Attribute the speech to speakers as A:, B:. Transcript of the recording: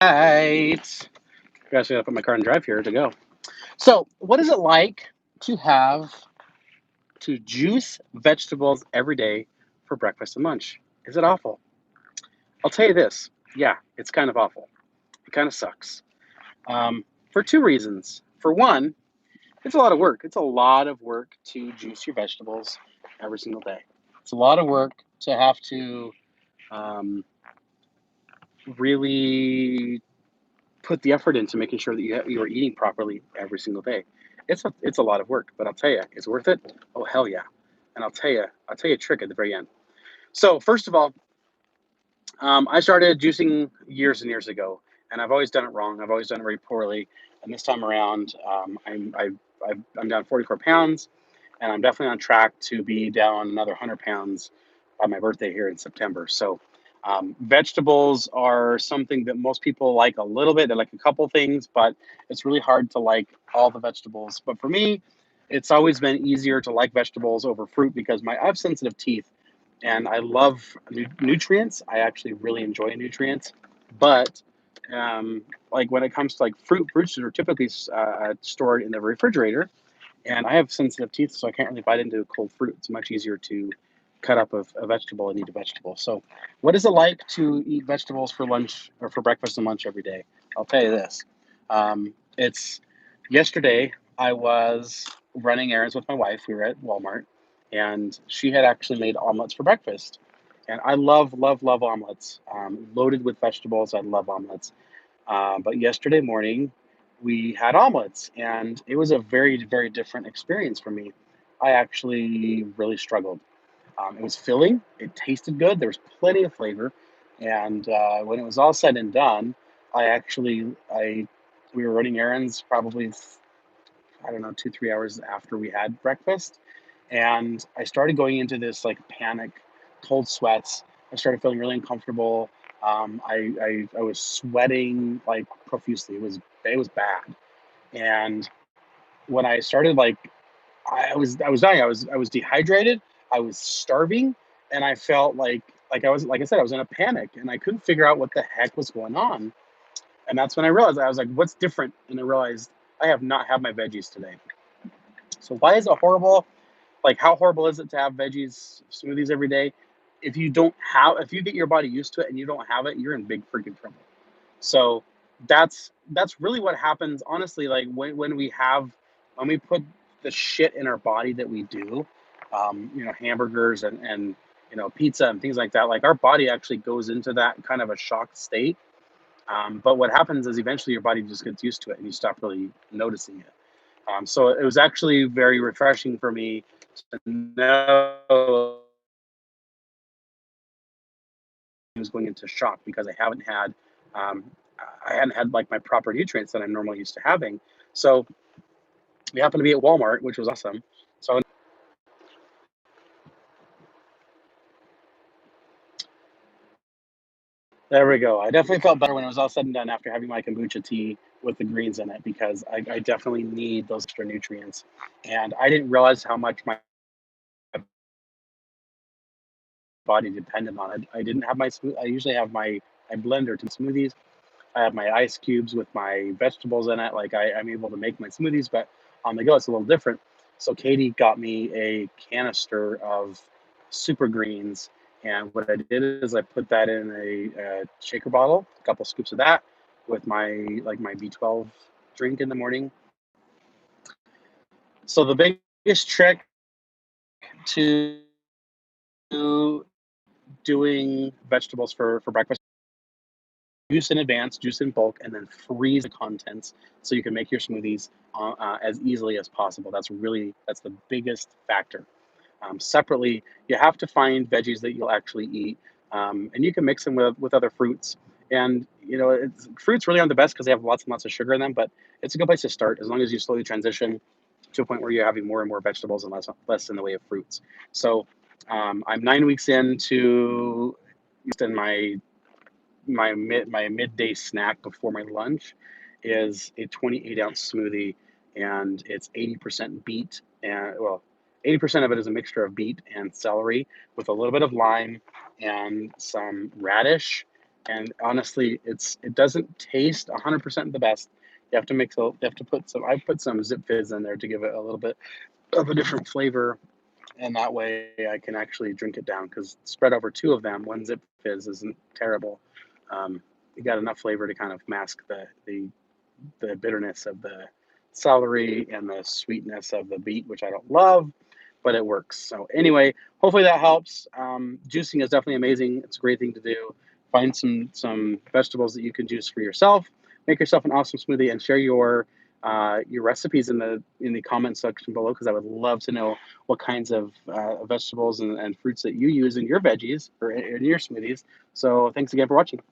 A: Right. Gosh, I gotta put my car in drive here to go. So, what is it like to have to juice vegetables every day for breakfast and lunch? Is it awful? I'll tell you this. Yeah, it's kind of awful. It kind of sucks. For two reasons. For one, it's a lot of work. It's a lot of work to juice your vegetables every single day. It's a lot of work to have to um, really put the effort into making sure that you are eating properly every single day. It's a lot of work, but I'll tell you, it's worth it. Oh hell yeah! And I'll tell you a trick at the very end. So first of all, I started juicing years and years ago, and I've always done it wrong. I've always done it very poorly. And this time around, I'm down 44 pounds, and I'm definitely on track to be down another 100 pounds by my birthday here in September. So, vegetables are something that most people like a little bit. They like a couple things, but it's really hard to like all the vegetables. But for me, it's always been easier to like vegetables over fruit because I have sensitive teeth and I love nutrients. I actually really enjoy nutrients, but um, like when it comes to like fruits are typically stored in the refrigerator, and I have sensitive teeth, so I can't really bite into cold fruit. It's much easier to cut up a vegetable and eat a vegetable. So, what is it like to eat vegetables for lunch or for breakfast and lunch every day? I'll tell you this. It's yesterday I was running errands with my wife. We were at Walmart, and she had actually made omelets for breakfast. And I love, love, love omelets. Loaded with vegetables. I love omelets. But yesterday morning, we had omelets, and it was a very, very different experience for me. I actually really struggled. It was filling. It tasted good. There was plenty of flavor, and when it was all said and done, I we were running errands probably I don't know 2 3 hours after we had breakfast, and I started going into this like panic, cold sweats. I started feeling really uncomfortable. I was sweating like profusely. It was bad, and when I started like I was dying. I was dehydrated. I was starving, and I felt like I was like I said I was in a panic, and I couldn't figure out what the heck was going on. And that's when I realized I was like, "What's different?" And I realized I have not had my veggies today. So why is it horrible? Like, how horrible is it to have veggies smoothies every day? If you get your body used to it and you don't have it, you're in big freaking trouble. So that's really what happens, honestly. Like when we put the shit in our body that we do, hamburgers and pizza and things like that. Like our body actually goes into that kind of a shocked state. But what happens is eventually your body just gets used to it and you stop really noticing it. So it was actually very refreshing for me to know I was going into shock because um, I hadn't had like my proper nutrients that I'm normally used to having. So we happened to be at Walmart, which was awesome. So there we go. I definitely felt better when it was all said and done after having my kombucha tea with the greens in it because I definitely need those extra nutrients. And I didn't realize how much my body depended on it. I didn't have my I usually have my blender to smoothies. I have my ice cubes with my vegetables in it. Like I'm able to make my smoothies, but on the go it's a little different. So Katie got me a canister of super greens, and what I did is I put that in a shaker bottle, a couple scoops of that, with my B12 drink in the morning. So the biggest trick to doing vegetables for breakfast: juice in advance, juice in bulk, and then freeze the contents so you can make your smoothies as easily as possible. That's the biggest factor. Separately, you have to find veggies that you'll actually eat, and you can mix them with other fruits. And fruits really aren't the best because they have lots and lots of sugar in them, but it's a good place to start as long as you slowly transition to a point where you're having more and more vegetables and less in the way of fruits. So I'm 9 weeks into in my midday snack before my lunch is a 28-ounce smoothie, and it's 80% beet, and 80% of it is a mixture of beet and celery with a little bit of lime and some radish And honestly, it doesn't taste 100% the best. You have to put some. I put some Zip Fizz in there to give it a little bit of a different flavor, and that way I can actually drink it down because spread over two of them, one Zip Fizz isn't terrible. You got enough flavor to kind of mask the bitterness of the celery and the sweetness of the beet, which I don't love, but it works. So anyway, hopefully that helps. Juicing is definitely amazing. It's a great thing to do. Find some vegetables that you can juice for yourself. Make yourself an awesome smoothie and share your recipes in the comment section below because I would love to know what kinds of vegetables and fruits that you use in your veggies or in your smoothies. So thanks again for watching.